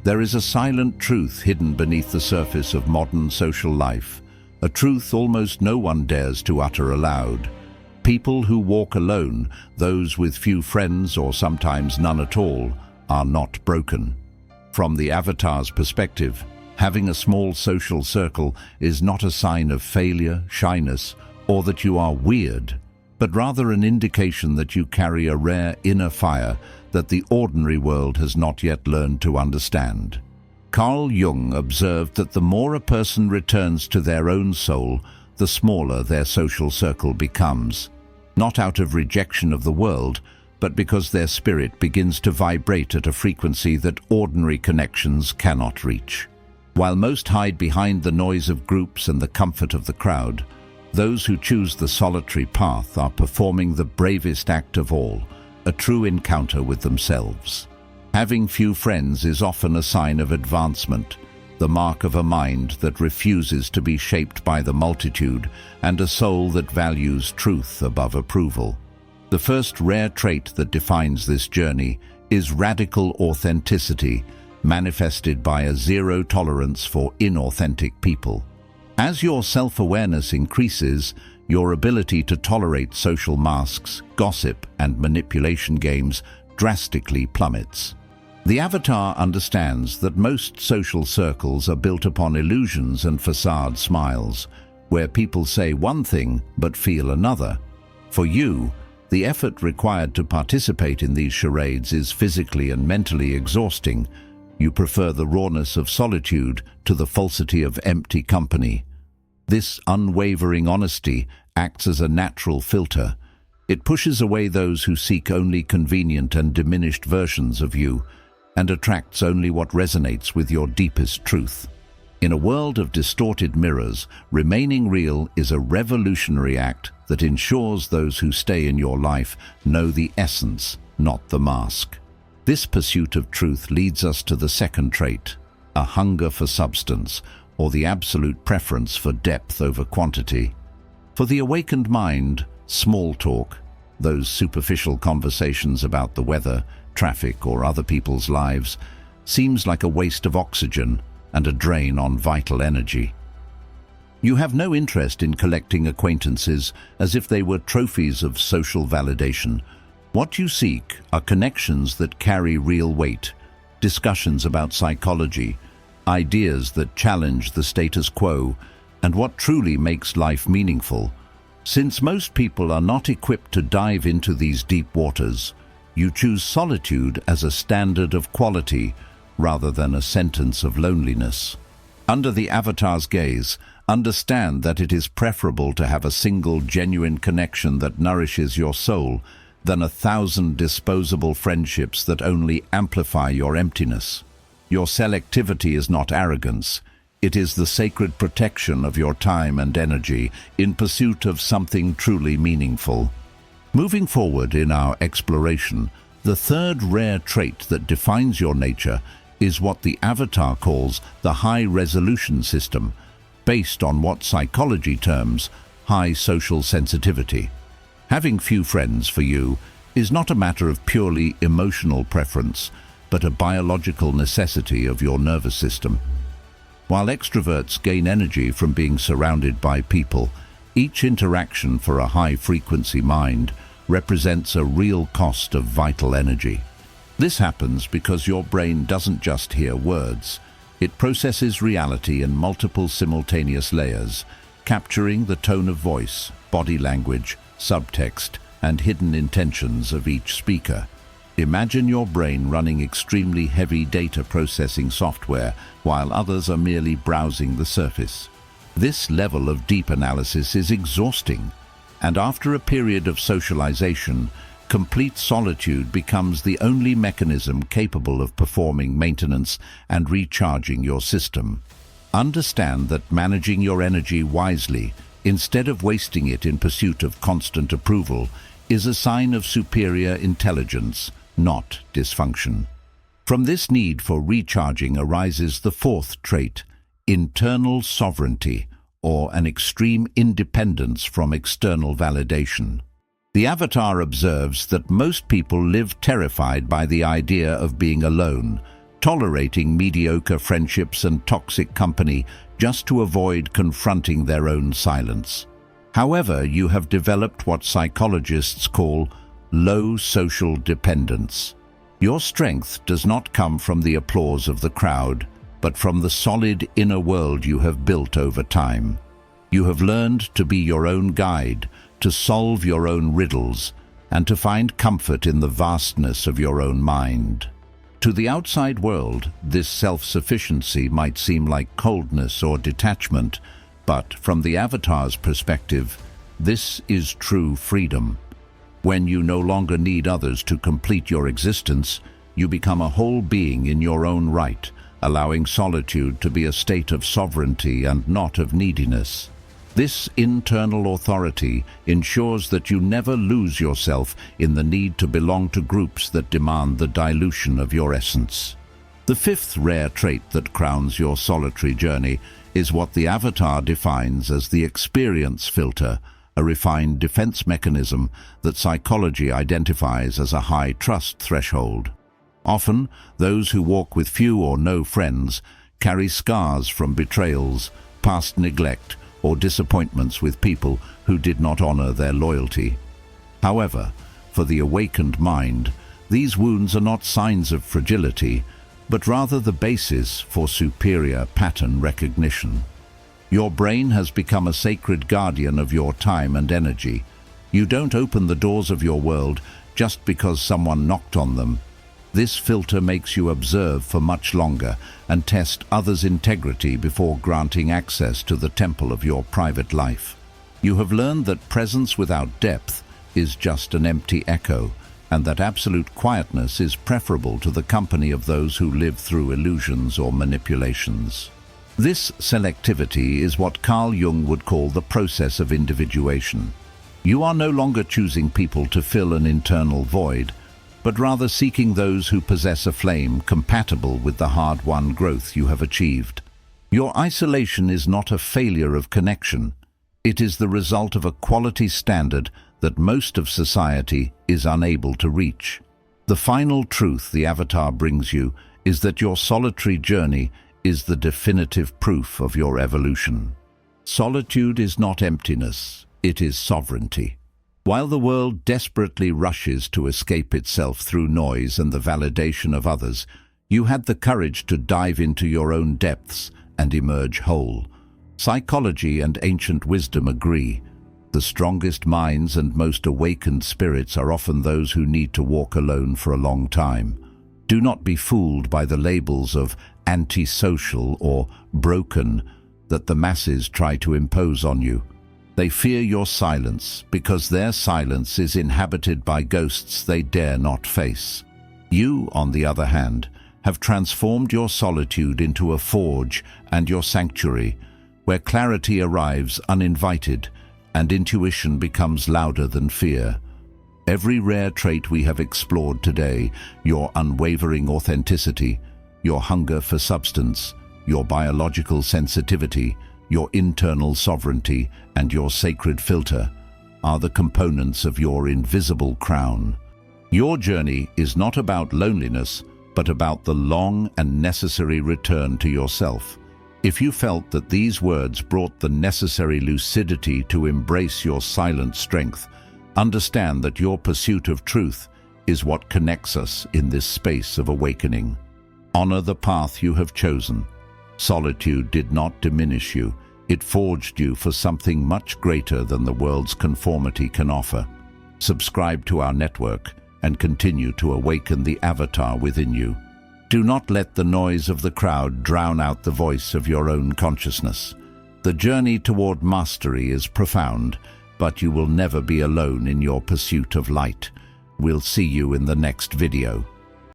There is a silent truth hidden beneath the surface of modern social life, a truth almost no one dares to utter aloud. People who walk alone, those with few friends or sometimes none at all, are not broken. From the avatar's perspective, having a small social circle is not a sign of failure, shyness, or that you are weird, but rather an indication that you carry a rare inner fire that the ordinary world has not yet learned to understand. Carl Jung observed that the more a person returns to their own soul, the smaller their social circle becomes, not out of rejection of the world, but because their spirit begins to vibrate at a frequency that ordinary connections cannot reach. While most hide behind the noise of groups and the comfort of the crowd, those who choose the solitary path are performing the bravest act of all, a true encounter with themselves. Having few friends is often a sign of advancement, the mark of a mind that refuses to be shaped by the multitude and a soul that values truth above approval. The first rare trait that defines this journey is radical authenticity, manifested by a zero tolerance for inauthentic people. As your self-awareness increases, your ability to tolerate social masks, gossip, and manipulation games drastically plummets. The avatar understands that most social circles are built upon illusions and facade smiles, where people say one thing but feel another. For you, the effort required to participate in these charades is physically and mentally exhausting. You prefer the rawness of solitude to the falsity of empty company. This unwavering honesty acts as a natural filter. It pushes away those who seek only convenient and diminished versions of you, and attracts only what resonates with your deepest truth. In a world of distorted mirrors, remaining real is a revolutionary act that ensures those who stay in your life know the essence, not the mask. This pursuit of truth leads us to the second trait, a hunger for substance, or the absolute preference for depth over quantity. For the awakened mind, small talk, those superficial conversations about the weather, traffic, or other people's lives, seems like a waste of oxygen and a drain on vital energy. You have no interest in collecting acquaintances as if they were trophies of social validation. What you seek are connections that carry real weight, discussions about psychology, ideas that challenge the status quo, and what truly makes life meaningful. Since most people are not equipped to dive into these deep waters, you choose solitude as a standard of quality rather than a sentence of loneliness. Under the avatar's gaze, understand that it is preferable to have a single genuine connection that nourishes your soul than 1,000 disposable friendships that only amplify your emptiness. Your selectivity is not arrogance. It is the sacred protection of your time and energy in pursuit of something truly meaningful. Moving forward in our exploration, the third rare trait that defines your nature is what the avatar calls the high-resolution system, based on what psychology terms high social sensitivity. Having few friends for you is not a matter of purely emotional preference, but a biological necessity of your nervous system. While extroverts gain energy from being surrounded by people, each interaction for a high-frequency mind represents a real cost of vital energy. This happens because your brain doesn't just hear words. It processes reality in multiple simultaneous layers, capturing the tone of voice, body language, subtext, and hidden intentions of each speaker. Imagine your brain running extremely heavy data processing software while others are merely browsing the surface. This level of deep analysis is exhausting, and after a period of socialization, complete solitude becomes the only mechanism capable of performing maintenance and recharging your system. Understand that managing your energy wisely, instead of wasting it in pursuit of constant approval, is a sign of superior intelligence, not dysfunction. From this need for recharging arises the fourth trait, internal sovereignty, or an extreme independence from external validation. The avatar observes that most people live terrified by the idea of being alone, tolerating mediocre friendships and toxic company just to avoid confronting their own silence. However, you have developed what psychologists call low social dependence. Your strength does not come from the applause of the crowd, but from the solid inner world you have built over time. You have learned to be your own guide, to solve your own riddles, and to find comfort in the vastness of your own mind. To the outside world, this self-sufficiency might seem like coldness or detachment, but from the avatar's perspective, this is true freedom. When you no longer need others to complete your existence, you become a whole being in your own right, allowing solitude to be a state of sovereignty and not of neediness. This internal authority ensures that you never lose yourself in the need to belong to groups that demand the dilution of your essence. The fifth rare trait that crowns your solitary journey is what the avatar defines as the experience filter, a refined defense mechanism that psychology identifies as a high trust threshold. Often, those who walk with few or no friends carry scars from betrayals, past neglect, or disappointments with people who did not honor their loyalty. However, for the awakened mind, these wounds are not signs of fragility, but rather the basis for superior pattern recognition. Your brain has become a sacred guardian of your time and energy. You don't open the doors of your world just because someone knocked on them. This filter makes you observe for much longer and test others' integrity before granting access to the temple of your private life. You have learned that presence without depth is just an empty echo, and that absolute quietness is preferable to the company of those who live through illusions or manipulations. This selectivity is what Carl Jung would call the process of individuation. You are no longer choosing people to fill an internal void, but rather seeking those who possess a flame compatible with the hard-won growth you have achieved. Your isolation is not a failure of connection. It is the result of a quality standard that most of society is unable to reach. The final truth the avatar brings you is that your solitary journey is the definitive proof of your evolution. Solitude is not emptiness, it is sovereignty. While the world desperately rushes to escape itself through noise and the validation of others, you had the courage to dive into your own depths and emerge whole. Psychology and ancient wisdom agree. The strongest minds and most awakened spirits are often those who need to walk alone for a long time. Do not be fooled by the labels of antisocial or broken that the masses try to impose on you. They fear your silence because their silence is inhabited by ghosts they dare not face. You, on the other hand, have transformed your solitude into a forge and your sanctuary, where clarity arrives uninvited and intuition becomes louder than fear. Every rare trait we have explored today, your unwavering authenticity, your hunger for substance, your biological sensitivity, your internal sovereignty, and your sacred filter, are the components of your invisible crown. Your journey is not about loneliness, but about the long and necessary return to yourself. If you felt that these words brought the necessary lucidity to embrace your silent strength, understand that your pursuit of truth is what connects us in this space of awakening. Honor the path you have chosen. Solitude did not diminish you. It forged you for something much greater than the world's conformity can offer. Subscribe to our network and continue to awaken the avatar within you. Do not let the noise of the crowd drown out the voice of your own consciousness. The journey toward mastery is profound, but you will never be alone in your pursuit of light. We'll see you in the next video.